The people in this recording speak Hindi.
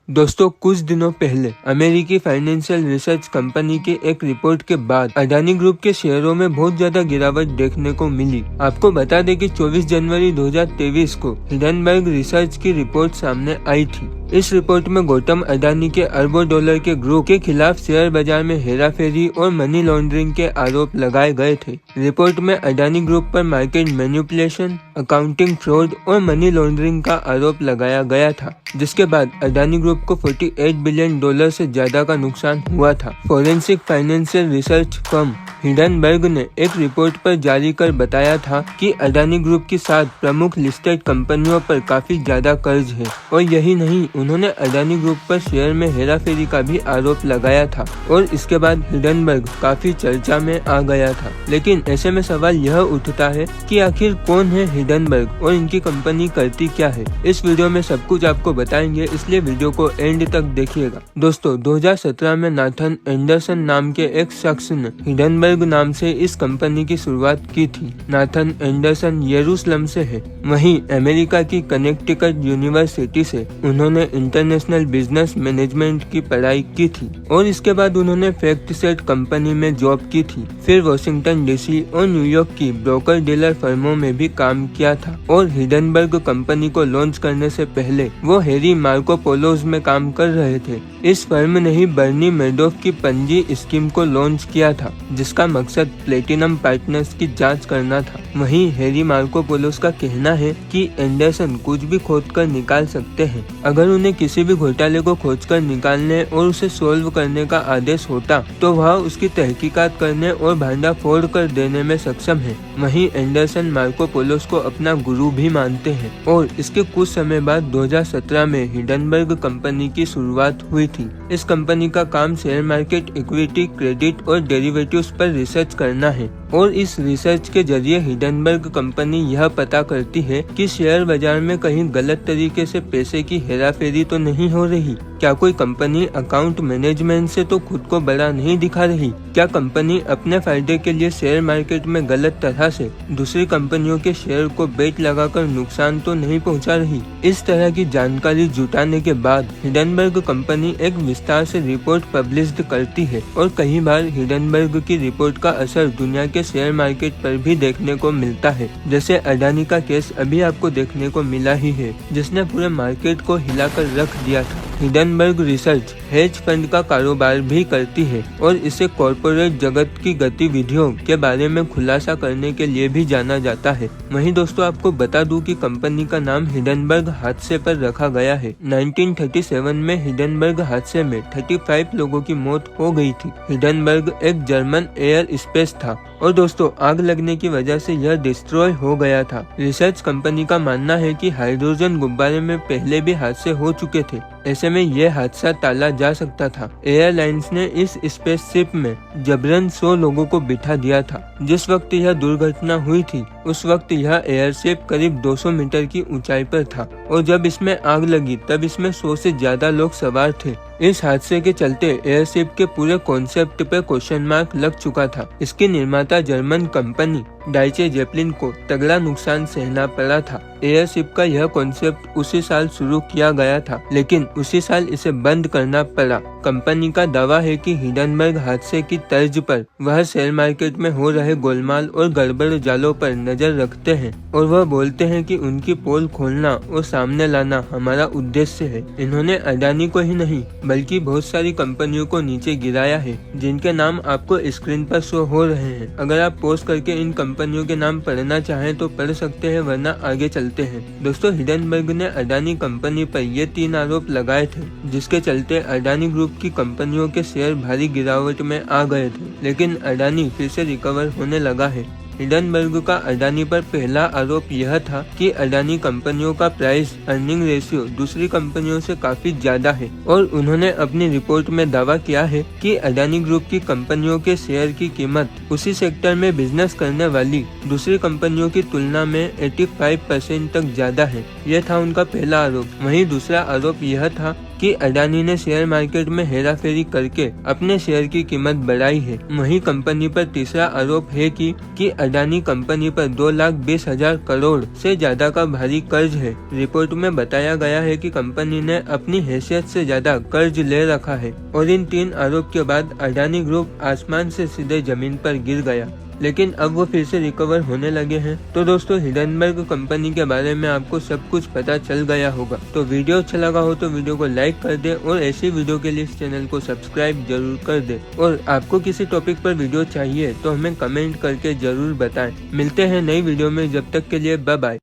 दोस्तों, कुछ दिनों पहले अमेरिकी फाइनेंशियल रिसर्च कंपनी की एक रिपोर्ट के बाद अडानी ग्रुप के शेयरों में बहुत ज्यादा गिरावट देखने को मिली। आपको बता दें कि 24 जनवरी 2023 को हिंडनबर्ग रिसर्च की रिपोर्ट सामने आई थी। इस रिपोर्ट में गौतम अडानी के अरबों डॉलर के ग्रुप के खिलाफ शेयर बाजार में हेराफेरी और मनी लॉन्ड्रिंग के आरोप लगाए गए थे। रिपोर्ट में अडानी ग्रुप पर मार्केट मैनिपुलेशन, अकाउंटिंग फ्रॉड और मनी लॉन्ड्रिंग का आरोप लगाया गया था, जिसके बाद अडानी ग्रुप को 48 बिलियन डॉलर से ज्यादा का नुकसान हुआ था। Forensic financial research firm Hindenburg ने एक रिपोर्ट पर जारी कर बताया था कि अडानी ग्रुप की 7 प्रमुख लिस्टेड कंपनियों पर काफी ज्यादा कर्ज है। और यही नहीं, उन्होंने अडानी ग्रुप पर शेयर में हेराफेरी का भी आरोप लगाया था और इसके बाद हिंडनबर्ग काफी चर्चा में आ गया था। लेकिन ऐसे में सवाल यह उठता है कि आखिर कौन है हिंडनबर्ग और इनकी कंपनी करती क्या है। इस वीडियो में सब कुछ आपको बताएंगे, इसलिए वीडियो को एंड तक देखिएगा। दोस्तों, 2017 में नाथन एंडरसन नाम के एक शख्स ने हिंडनबर्ग नाम से इस कंपनी की शुरुआत की थी। नाथन एंडरसन यरूशलेम से है। वहीं अमेरिका की कनेक्टिकट यूनिवर्सिटी से उन्होंने इंटरनेशनल बिजनेस मैनेजमेंट की पढ़ाई की थी और इसके बाद उन्होंने फैक्टसेट कंपनी में जॉब की थी। फिर वॉशिंगटन डीसी और न्यूयॉर्क की ब्रोकर डीलर फर्मों में भी काम किया था और हिंडनबर्ग कंपनी को लॉन्च करने से पहले वो हैरी मार्कोपोलोज में काम कर रहे थे। इस फर्म ने ही बर्नी मैडोफ की पंजी स्कीम को लॉन्च किया था, जिसका मकसद प्लेटिनम पार्टनर्स की जांच करना था। वहीं हैरी मार्कोपोलोस का कहना है कि एंडरसन कुछ भी खोदकर निकाल सकते हैं। अगर उन्हें किसी भी घोटाले को खोजकर निकालने और उसे सोल्व करने का आदेश होता तो वह उसकी तहकीकात करने और भांडा फोड़ कर देने में सक्षम है। वहीं एंडरसन मार्कोपोलोस को अपना गुरु भी मानते हैं और इसके कुछ समय बाद 2017 में हिंडनबर्ग कंपनी की शुरुआत हुई थी। इस कंपनी का काम शेयर मार्केट, इक्विटी, क्रेडिट और डेरिवेटिव्स पर रिसर्च करना है और इस रिसर्च के जरिए हिंडनबर्ग कंपनी यह पता करती है कि शेयर बाजार में कहीं गलत तरीके से पैसे की हेराफेरी तो नहीं हो रही। क्या कोई कंपनी अकाउंट मैनेजमेंट से तो खुद को बड़ा नहीं दिखा रही? क्या कंपनी अपने फायदे के लिए शेयर मार्केट में गलत तरह से दूसरी कंपनियों के शेयर को बेट लगाकर नुकसान तो नहीं पहुंचा रही? इस तरह की जानकारी जुटाने के बाद हिंडनबर्ग कंपनी एक विस्तार से रिपोर्ट पब्लिश करती है और कई बार हिंडनबर्ग की रिपोर्ट का असर दुनिया के शेयर मार्केट पर भी देखने को मिलता है। जैसे अडानी का केस अभी आपको देखने को मिला ही है, जिसने पूरे मार्केट को हिलाकर रख दिया था। हिंडनबर्ग रिसर्च हेज फंड का कारोबार भी करती है और इसे कॉर्पोरेट जगत की गतिविधियों के बारे में खुलासा करने के लिए भी जाना जाता है। वहीं दोस्तों, आपको बता दूं कि कंपनी का नाम हिंडनबर्ग हादसे पर रखा गया है। 1937 में हिंडनबर्ग हादसे में 35 लोगों की मौत हो गई थी। हिंडनबर्ग एक जर्मन एयर स्पेस था और दोस्तों, आग लगने की वजह से यह डिस्ट्रॉय हो गया था। रिसर्च कंपनी का मानना है कि हाइड्रोजन गुब्बारे में पहले भी हादसे हो चुके थे, ऐसे में यह हादसा टाला जा सकता था। एयरलाइंस ने इस स्पेसशिप में जबरन 100 लोगों को बिठा दिया था। जिस वक्त यह दुर्घटना हुई थी उस वक्त यह एयरशिप करीब 200 मीटर की ऊंचाई पर था और जब इसमें आग लगी तब इसमें 100 से ज्यादा लोग सवार थे। इस हादसे के चलते एयरशिप के पूरे कॉन्सेप्ट पे क्वेश्चन मार्क लग चुका था। इसके निर्माता जर्मन कंपनी डाइचे जेपलिन को तगड़ा नुकसान सहना पड़ा था। एयरशिप का यह कॉन्सेप्ट उसी साल शुरू किया गया था, लेकिन उसी साल इसे बंद करना पड़ा। कंपनी का दावा है कि हिंडनबर्ग हादसे की तर्ज पर वह शेयर मार्केट में हो रहे गोलमाल और गड़बड़ जालों पर नजर रखते हैं और वह बोलते हैं कि उनकी पोल खोलना और सामने लाना हमारा उद्देश्य है। इन्होंने अडानी को ही नहीं बल्कि बहुत सारी कंपनियों को नीचे गिराया है, जिनके नाम आपको स्क्रीन पर शो हो रहे हैं। अगर आप पॉज करके इन कंपनियों के नाम पढ़ना चाहें तो पढ़ सकते हैं, वरना आगे चलते हैं। दोस्तों, हिंडनबर्ग ने अडानी कंपनी पर ये 3 आरोप लगाए थे, जिसके चलते अडानी ग्रुप की कंपनियों के शेयर भारी गिरावट में आ गए थे, लेकिन अडानी फिर से रिकवर होने लगा है। हिंडनबर्ग का अडानी पर पहला आरोप यह था कि अडानी कंपनियों का प्राइस अर्निंग रेशियो दूसरी कंपनियों से काफी ज्यादा है और उन्होंने अपनी रिपोर्ट में दावा किया है कि अडानी ग्रुप की कंपनियों के शेयर की कीमत उसी सेक्टर में बिजनेस करने वाली दूसरी कंपनियों की तुलना में 85% तक ज्यादा है। यह था उनका पहला आरोप। वहीं दूसरा आरोप यह था कि अडानी ने शेयर मार्केट में हेराफेरी करके अपने शेयर की कीमत बढ़ाई है। वहीं कंपनी पर तीसरा आरोप है कि अडानी कंपनी पर 2,20,000 करोड़ से ज्यादा का भारी कर्ज है। रिपोर्ट में बताया गया है कि कंपनी ने अपनी हैसियत से ज्यादा कर्ज ले रखा है और इन 3 आरोप के बाद अडानी ग्रुप आसमान से सीधे जमीन पर गिर गया, लेकिन अब वो फिर से रिकवर होने लगे हैं। तो दोस्तों, हिंडनबर्ग कंपनी के बारे में आपको सब कुछ पता चल गया होगा। तो वीडियो अच्छा लगा हो तो वीडियो को लाइक कर दे और ऐसी वीडियो के लिए इस चैनल को सब्सक्राइब जरूर कर दे। और आपको किसी टॉपिक पर वीडियो चाहिए तो हमें कमेंट करके जरूर बताएं। मिलते हैं नई वीडियो में, जब तक के लिए बाय बाय।